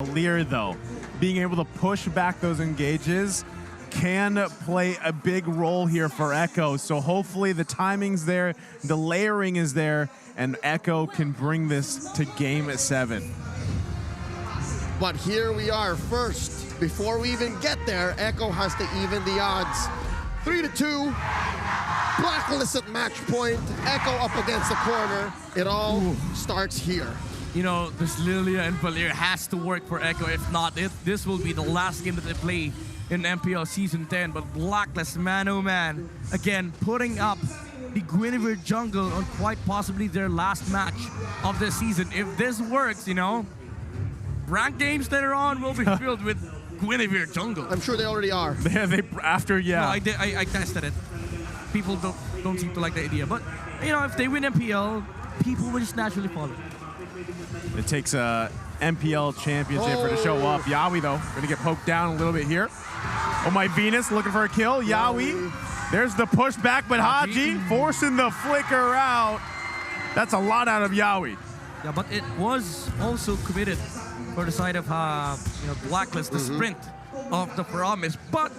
Lear, though, being able to push back those engages can play a big role here for Echo. So hopefully the timing's there, the layering is there, and Echo can bring this to game 7. But here we are first. Before we even get there, Echo has to even the odds. 3-2. Blacklist at match point. Echo up against the corner. It all starts here. You know, this Lilia and Valir has to work for Echo. If not, this will be the last game that they play in MPL Season 10. But Blacklist, man oh man, again, putting up the Guinevere jungle on quite possibly their last match of the season. If this works, you know, ranked games later on will be filled with Guinevere jungle. I'm sure they already are. No, I tested it. People don't seem to like the idea. But, you know, if they win MPL, people will just naturally follow. It takes a MPL championship for to show up. Yawi, though, going to get poked down a little bit here. Oh, my Venus looking for a kill. Yawi. There's the pushback, but Haji forcing the flicker out. That's a lot out of Yawi. Yeah, but it was also committed for the side of Blacklist, the sprint of the promise. But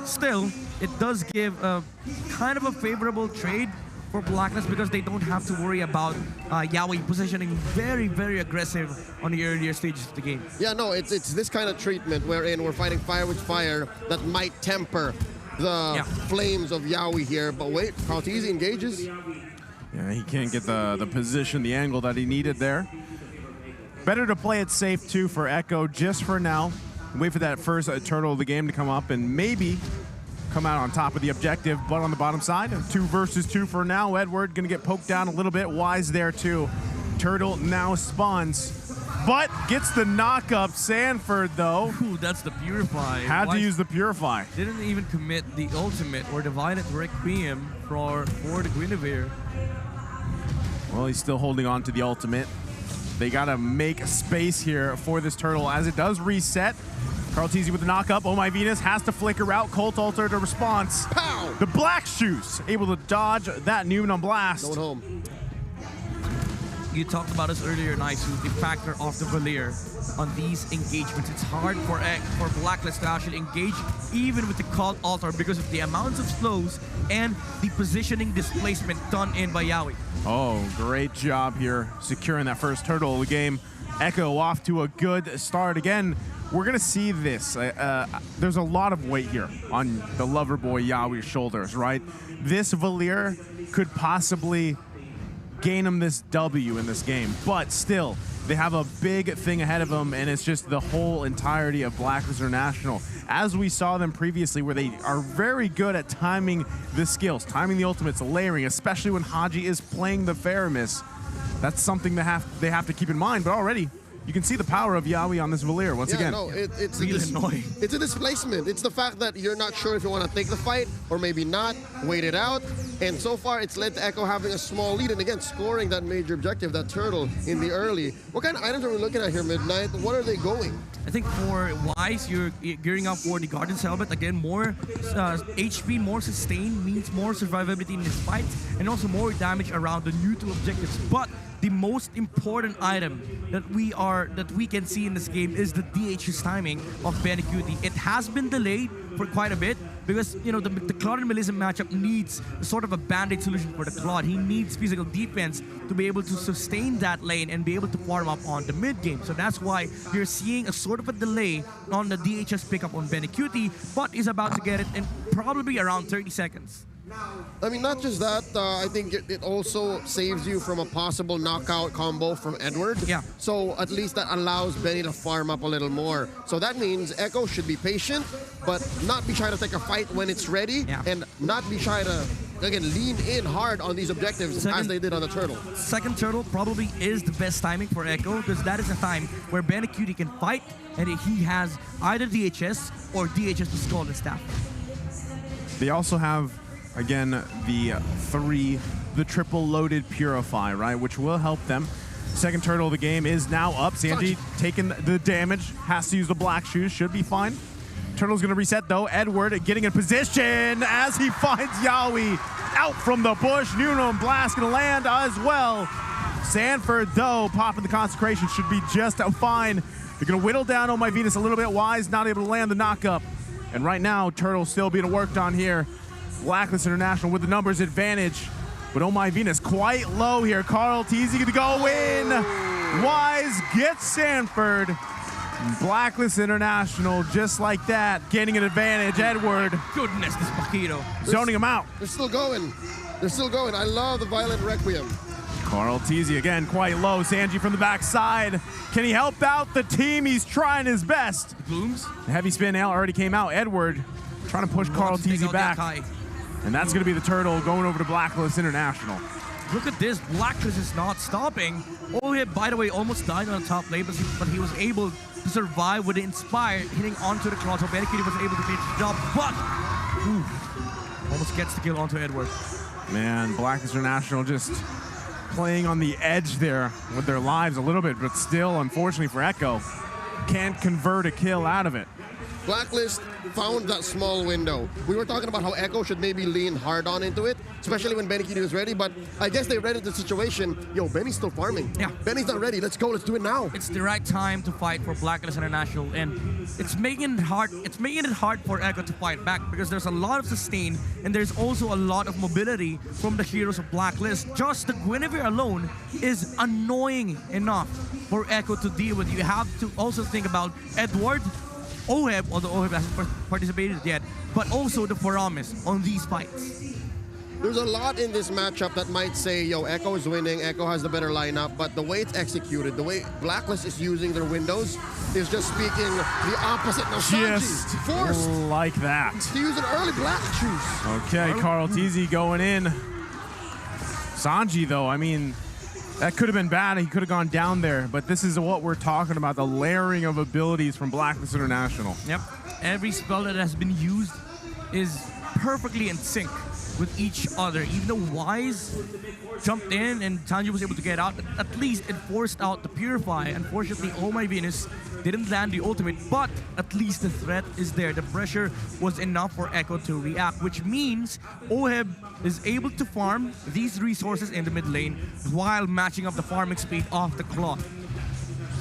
still, it does give a kind of a favorable trade for Blacklist because they don't have to worry about Yawi positioning very, very aggressive on the earlier stages of the game. Yeah, no, it's this kind of treatment wherein we're fighting fire with fire that might temper the flames of Yawi here. But wait, Carltese engages. Yeah, he can't get the position, the angle that he needed there. Better to play it safe, too, for Echo just for now. Wait for that first turtle of the game to come up and maybe come out on top of the objective, but on the bottom side, 2 versus 2 for now. Edward gonna get poked down a little bit. Wise there, too. Turtle now spawns, but gets the knock up. Sanford, though. Ooh, that's the Purify. Had to use the Purify. Didn't even commit the ultimate or Divided Requiem for the Guinevere. Well, he's still holding on to the ultimate. They gotta make space here for this turtle as it does reset. Carltese with the knock up. Oh, my Venus has to flicker out. Colt Alter to response. Pow! The Black Shoes able to dodge that Noon on blast. Going home. You talked about this earlier, Naisu, the factor of the Valir on these engagements. It's hard for Blacklist to actually engage even with the Cult Altar because of the amounts of slows and the positioning displacement done in by Yawi. Oh, great job here securing that first turtle of the game. Echo off to a good start. Again, we're going to see this. There's a lot of weight here on the Loverboy Yawi's shoulders, right? This Valir could possibly gain him this W in this game, but still, they have a big thing ahead of them, and it's just the whole entirety of Blacklist International. As we saw them previously, where they are very good at timing the skills, timing the ultimates, layering, especially when Haji is playing the Faramis. That's something they have to keep in mind, but already, you can see the power of Yawi on this Valir once again. No, it's really annoying. It's a displacement. It's the fact that you're not sure if you want to take the fight or maybe not, wait it out. And so far, it's led to Echo having a small lead and again, scoring that major objective, that turtle in the early. What kind of items are we looking at here, Midnight? What are they going? I think for Wise, you're gearing up for the Guardian's Helmet. Again, more HP, more sustain means more survivability in this fight, and also more damage around the neutral objectives. But the most important item that we can see in this game is the DH's timing of Benecutie. It has been delayed for quite a bit because, you know, the Claude and Melissa matchup needs sort of a band-aid solution for the Claude. He needs physical defense to be able to sustain that lane and be able to farm up on the mid game. So that's why you're seeing a sort of a delay on the DHS pickup on Benecutie, but is about to get it in probably around 30 seconds. I mean, not just that, I think it also saves you from a possible knockout combo from Edward. Yeah. So at least that allows Benny to farm up a little more. So that means Echo should be patient, but not be shy to take a fight when it's ready, and not be shy to, again, lean in hard on these objectives as they did on the turtle. Second turtle probably is the best timing for Echo because that is a time where Benecutie can fight and he has either DHS or DHS to skull and staff. They also have, again, the triple loaded Purify, right, which will help them. Second turtle of the game is now up. Sanji taking the damage, has to use the Black Shoes, should be fine. Turtle's gonna reset though. Edward getting in position as he finds Yawi out from the bush. Nuno Blast gonna land as well. Sanford though, popping the consecration, should be just fine. They're going to whittle down Oh My Venus a little bit. Wise not able to land the knock-up. And right now, Turtle still being worked on here. Blacklist International with the numbers advantage. But Oh My Venus quite low here. Carl Teasy going to go in. Wise gets Sanford. Blacklist International, just like that, gaining an advantage. Edward. Goodness, this Paquito. Zoning him out. They're still going. They're still going. I love the Violent Requiem. Carl Teasy again, quite low. Sanji from the backside. Can he help out the team? He's trying his best. Blooms. The heavy spin out already came out. Edward trying to push Carl Teasy back. And that's going to be the Turtle going over to Blacklist International. Look at this. Blacklist is not stopping. Oheb, by the way, almost died on the top lane, but he was able to survive with the Inspire, hitting onto the claw. So Benikidi was able to finish the job, but almost gets the kill onto Edward. Man, Blacklist International just playing on the edge there with their lives a little bit, but still, unfortunately for Echo, can't convert a kill out of it. Blacklist found that small window. We were talking about how Echo should maybe lean hard on into it, especially when Benikidi was ready, but I guess they read the situation. Yo, Benny's still farming. Yeah. Benny's not ready. Let's go. Let's do it now. It's the right time to fight for Blacklist International, and it's making it hard. It's making it hard for Echo to fight back because there's a lot of sustain and there's also a lot of mobility from the heroes of Blacklist. Just the Guinevere alone is annoying enough for Echo to deal with. You have to also think about Edward, Oheb, although Oheb hasn't participated yet, but also the Foramis on these fights. There's a lot in this matchup that might say, yo, Echo is winning, Echo has the better lineup, but the way it's executed, the way Blacklist is using their windows is just speaking the opposite. Now, Just Sanji forced like that. to use an early black juice. Okay, Carl Teasy going in. Sanji, though, I mean, that could have been bad. He could have gone down there, but this is what we're talking about, the layering of abilities from Blacklist International. Yep. Every spell that has been used is perfectly in sync with each other. Even though Wise jumped in and Sanji was able to get out, at least it forced out the Purify. Unfortunately, Oh My Venus didn't land the ultimate, but at least the threat is there. The pressure was enough for Echo to react, which means Oheb is able to farm these resources in the mid lane while matching up the farming speed of the clock.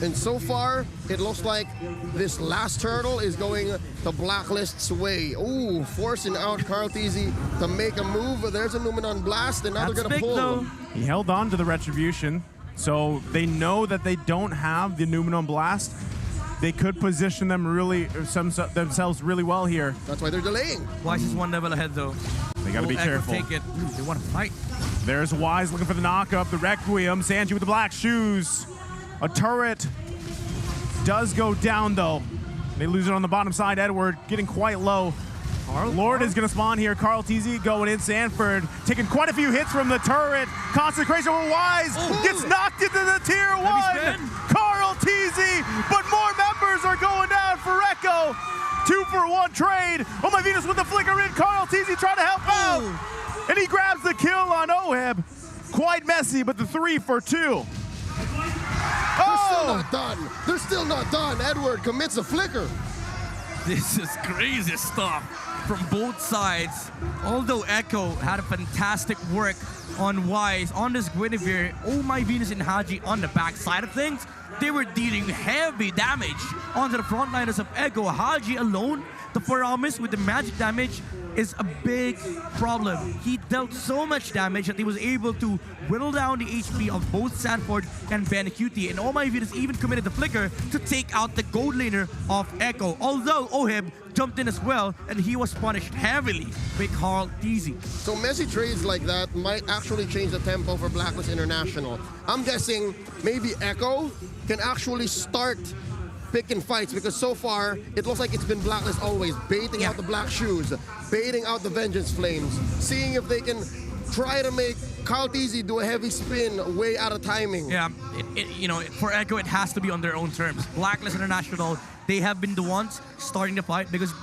And so far, it looks like this last turtle is going the Blacklist's way. Ooh, forcing out Carl Teasy to make a move. There's a Numenon Blast, and now they're going to pull. Though. He held on to the Retribution, so they know that they don't have the Numenon Blast. They could position them themselves really well here. That's why they're delaying. Wise is one level ahead, though. They got to be Echo careful. Take it. Ooh, they want to fight. There's Wise looking for the knock-up, the Requiem. Sanji with the black shoes. A turret does go down, though. They lose it on the bottom side. Edward getting quite low. Lord is going to spawn here. Carl Teasy going in. Sanford taking quite a few hits from the turret. Concentration with Wise. Gets knocked into the tier 1. Carl Teasy, but more members are going down for Echo. 2-for-1 trade. Oh My Venus with the flicker in. Carl Teasy trying to help out. And he grabs the kill on Oheb. Quite messy, but the 3-for-2. They're still not done. They're still not done. Edward commits a flicker. This is crazy stuff from both sides. Although Echo had a fantastic work on Wise, on this Guinevere, Oh My Venus and Haji on the back side of things, they were dealing heavy damage onto the frontliners of Echo. Haji alone, the Foramis with the magic damage, is a big problem. He dealt so much damage that he was able to whittle down the HP of both Sanford and Benikidi, and Oh My Venus even committed the flicker to take out the gold laner of Echo, although Oheb jumped in as well, and he was punished heavily by Carl Teasy. So messy trades like that might actually change the tempo for Blacklist International. I'm guessing maybe Echo can actually start picking fights, because so far it looks like it's been Blacklist always baiting out the black shoes, baiting out the Vengeance Flames, seeing if they can try to make Carl Teasy do a heavy spin way out of timing. Yeah, you know, for Echo it has to be on their own terms. Blacklist International, they have been the ones starting the fight because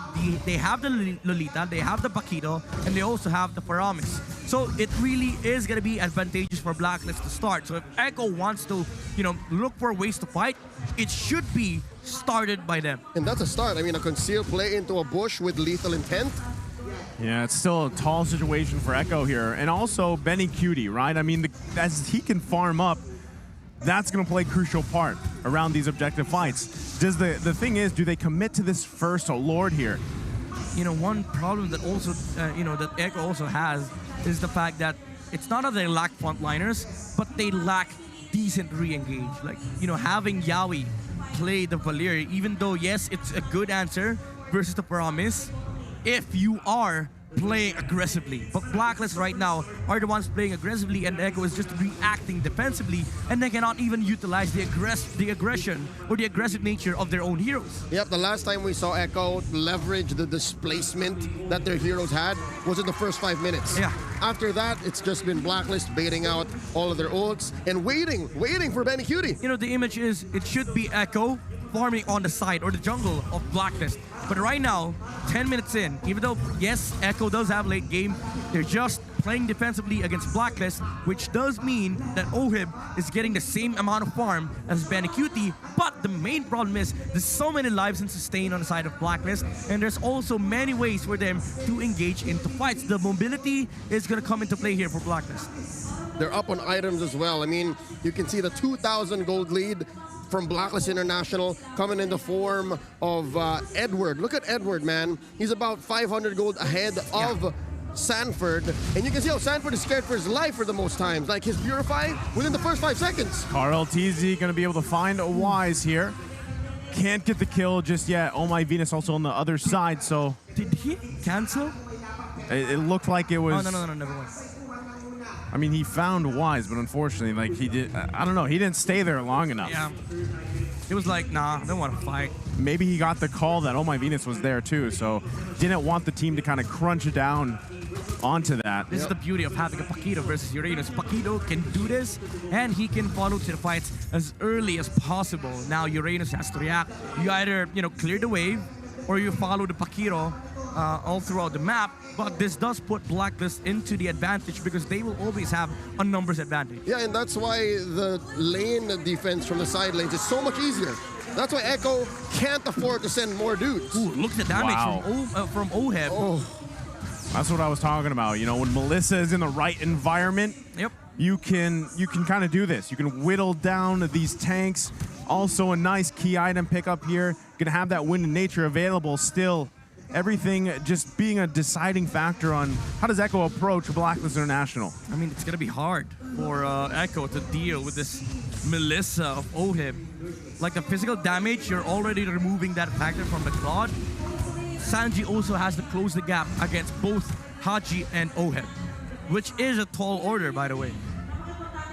they have the Lolita, they have the Paquito, and they also have the Foramis. So it really is going to be advantageous for Blacklist to start. So if Echo wants to, you know, look for ways to fight, it should be started by them. And that's a start. I mean, a concealed play into a bush with lethal intent. Yeah, it's still a tall situation for Echo here. And also Benikidi, right? I mean, as he can farm up that's going to play a crucial part around these objective fights. Does the thing is, do they commit to this first Lord here? You know, one problem that also, that Echo also has is the fact that it's not that they lack frontliners, but they lack decent re-engage. Like, having Yawi play the Valir, even though, yes, it's a good answer versus the Promise, if you are playing aggressively. But Blacklist right now are the ones playing aggressively, and Echo is just reacting defensively, and they cannot even utilize the aggression or the aggressive nature of their own heroes. Yep, the last time we saw Echo leverage the displacement that their heroes had was in the first 5 minutes. Yeah. After that, it's just been Blacklist baiting out all of their ults and waiting for Benny Cutie. The image is, it should be Echo farming on the side or the jungle of Blacklist. But right now, 10 minutes in, even though, yes, Echo does have late game, they're just playing defensively against Blacklist, which does mean that Ohib is getting the same amount of farm as Benecuti. But the main problem is there's so many lives and sustain on the side of Blacklist, and there's also many ways for them to engage into fights. The mobility is going to come into play here for Blacklist. They're up on items as well. I mean, you can see the 2,000 gold lead from Blacklist International coming in the form of Edward. Look at Edward, man. He's about 500 gold ahead of Sanford. And you can see how Sanford is scared for his life for the most times. Like his Purify within the first 5 seconds. Carl TZ going to be able to find a Wise here. Can't get the kill just yet. Oh My Venus also on the other side, so... Did he cancel? It looked like it was... Oh, no, never mind. I mean, he found Wise, but unfortunately, like, he did... I don't know, he didn't stay there long enough. Yeah. It was like, nah, I don't want to fight. Maybe he got the call that Oh My Venus was there too, so didn't want the team to kind of crunch it down onto that. This is the beauty of having a Paquito versus Uranus. Paquito can do this, and he can follow to the fights as early as possible. Now Uranus has to react. You either, clear the wave, or you follow the Paquito all throughout the map, but this does put Blacklist into the advantage because they will always have a numbers advantage. Yeah, and that's why the lane defense from the side lanes is so much easier. That's why Echo can't afford to send more dudes. Ooh, look at the damage from Oheb. Oh. That's what I was talking about. When Melissa is in the right environment, Yep. you can kind of do this. You can whittle down these tanks. Also a nice key item pickup here. Gonna have that wind in nature available still. Everything just being a deciding factor on how does Echo approach Blacklist International. I mean, it's gonna be hard for Echo to deal with this Melissa of Oheb. Like the physical damage, you're already removing that factor from the Claude. Sanji also has to close the gap against both Haji and Oheb, which is a tall order, by the way.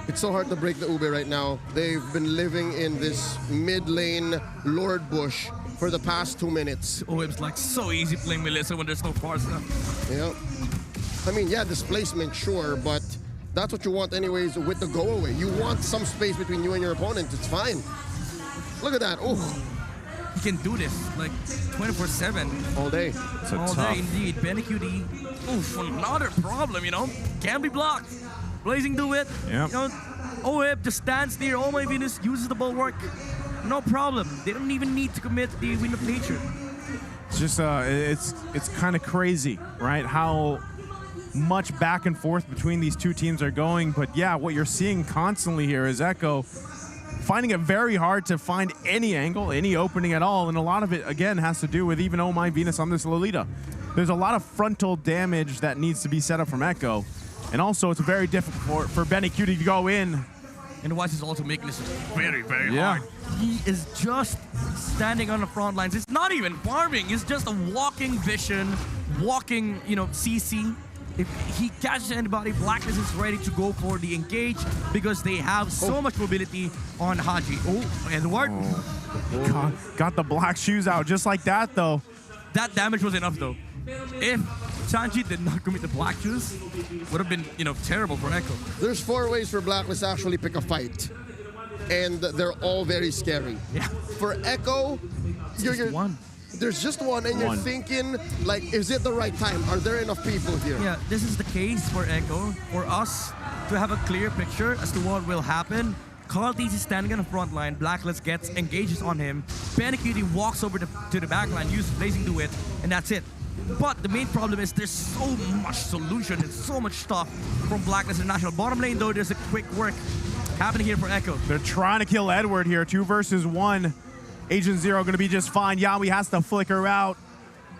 It's so hard to break the Ube right now. They've been living in this mid lane Lord Bush for the past 2 minutes. Oheb's like so easy playing Melissa when there's no far stuff. Yeah. I mean, yeah, displacement, sure, but that's what you want anyways with the go away. You want some space between you and your opponent. It's fine. Look at that. Oh. He can do this like 24/7. All day. All day indeed. Benecuti, oof, another problem, Can't be blocked. Blazing do it. Yep. Oheb just stands near. Oh My Venus uses the bulwark. No problem. They don't even need to commit the Wind of Nature. It's just it's kind of crazy, right? How much back and forth between these two teams are going. But yeah, what you're seeing constantly here is Echo finding it very hard to find any angle, any opening at all. And a lot of it, again, has to do with even Oh My Venus on this Lolita. There's a lot of frontal damage that needs to be set up from Echo. And also, it's very difficult for Benecuti to go in. And Wise is also making this very, very hard. He is just standing on the front lines. It's not even farming. It's just a walking vision, walking, CC. If he catches anybody, Blacklist is ready to go for the engage because they have so much mobility on Haji. Oh, Edward. Got the black shoes out just like that, though. That damage was enough, though. If Sanji did not commit the black shoes, would have been, terrible for Echo. There's 4 ways for Blacklist to actually pick a fight. And they're all very scary. Yeah. For Echo, Just one. There's just one, and you're thinking, like, is it the right time? Are there enough people here? Yeah, this is the case for Echo. For us to have a clear picture as to what will happen. Carl TZ is standing on the front line. Blacklist engages on him. Benecuti walks over to the back line, uses Blazing Duet, and that's it. But the main problem is there's so much solution and so much stuff from Blacklist International. Bottom lane, though, there's a quick work happening here for Echo. They're trying to kill Edward here. 2 versus 1. Agent Zero going to be just fine. Yawi has to flicker out.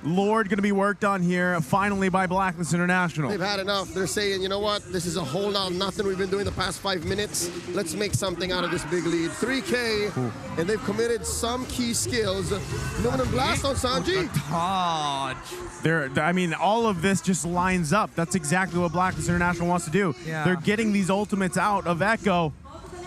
Lord going to be worked on here finally by Blacklist International. They've had enough. They're saying, you know what? This is a whole lot of nothing we've been doing the past 5 minutes. Let's make something out of this big lead. 3K, and they've committed some key skills. Luminum Blast on Sanji. Dodge. I mean, all of this just lines up. That's exactly what Blacklist International wants to do. Yeah. They're getting these ultimates out of Echo.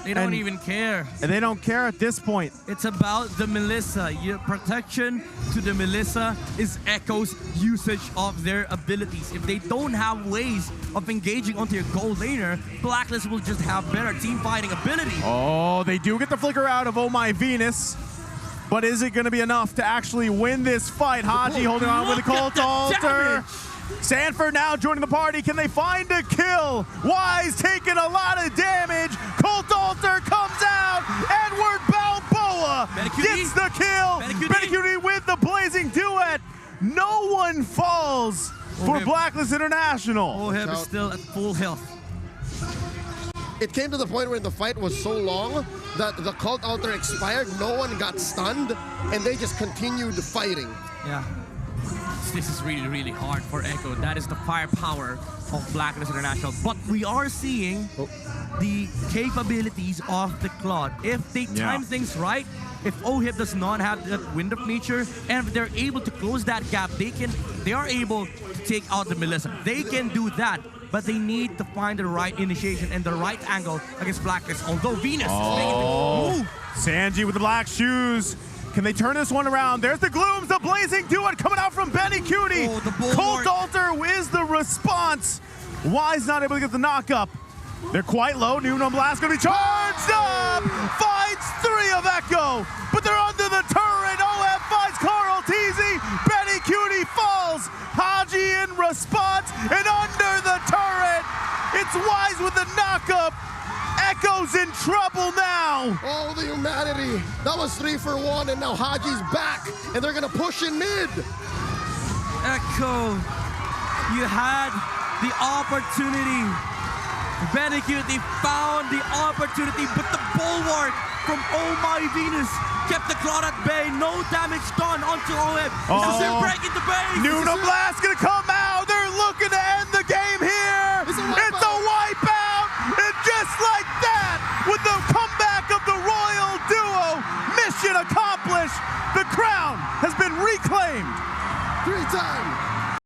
They don't even care. And they don't care at this point. It's about the Melissa. Your protection to the Melissa is Echo's usage of their abilities. If they don't have ways of engaging onto your gold laner, Blacklist will just have better team fighting ability. Oh, they do get the flicker out of Oh My Venus. But is it going to be enough to actually win this fight? Haji holding on with the Cult Altar. Sanford now joining the party. Can they find a kill? Wise taking a lot of damage. Cult Altar comes out. Edward Balboa gets the kill. Benecuti with the blazing duet. No one falls for Blacklist International. Oheb is still at full health. It came to the point where the fight was so long that the Cult Altar expired, no one got stunned, and they just continued fighting. Yeah. This is really, really hard for Echo. That is the firepower of Blacklist International. But we are seeing the capabilities of the Claude. If they time things right, if Ohib does not have that wind of nature, and if they're able to close that gap, they are able to take out the Melissa. They can do that, but they need to find the right initiation and the right angle against Blacklist. Although Venus is making the move. Sanji with the black shoes. Can they turn this one around? There's the Glooms, the blazing duet coming out from Benecuti. Cult Altar is the response. Wise not able to get the knock-up. They're quite low. Nuno Blast gonna be charged up. Finds 3 of Echo, but they're under the turret. OF finds Carl Teasy. Benecuti falls. Haji in response, and under the turret, it's Wise with the knock-up. Echo's in trouble now. Oh, the humanity. That was 3 for 1, and now Haji's back, and they're gonna push in mid. Echo, you had the opportunity. Benecuti found the opportunity, but the bulwark from Oh My Venus kept the Claude at bay. No damage done onto OM. Does it break into base? Nuno Blast gonna come out. They're looking to end the game here. It's a wipeout. And just like that, with the comeback of the Royal Duo, mission accomplished. The crown has been reclaimed. 3 times.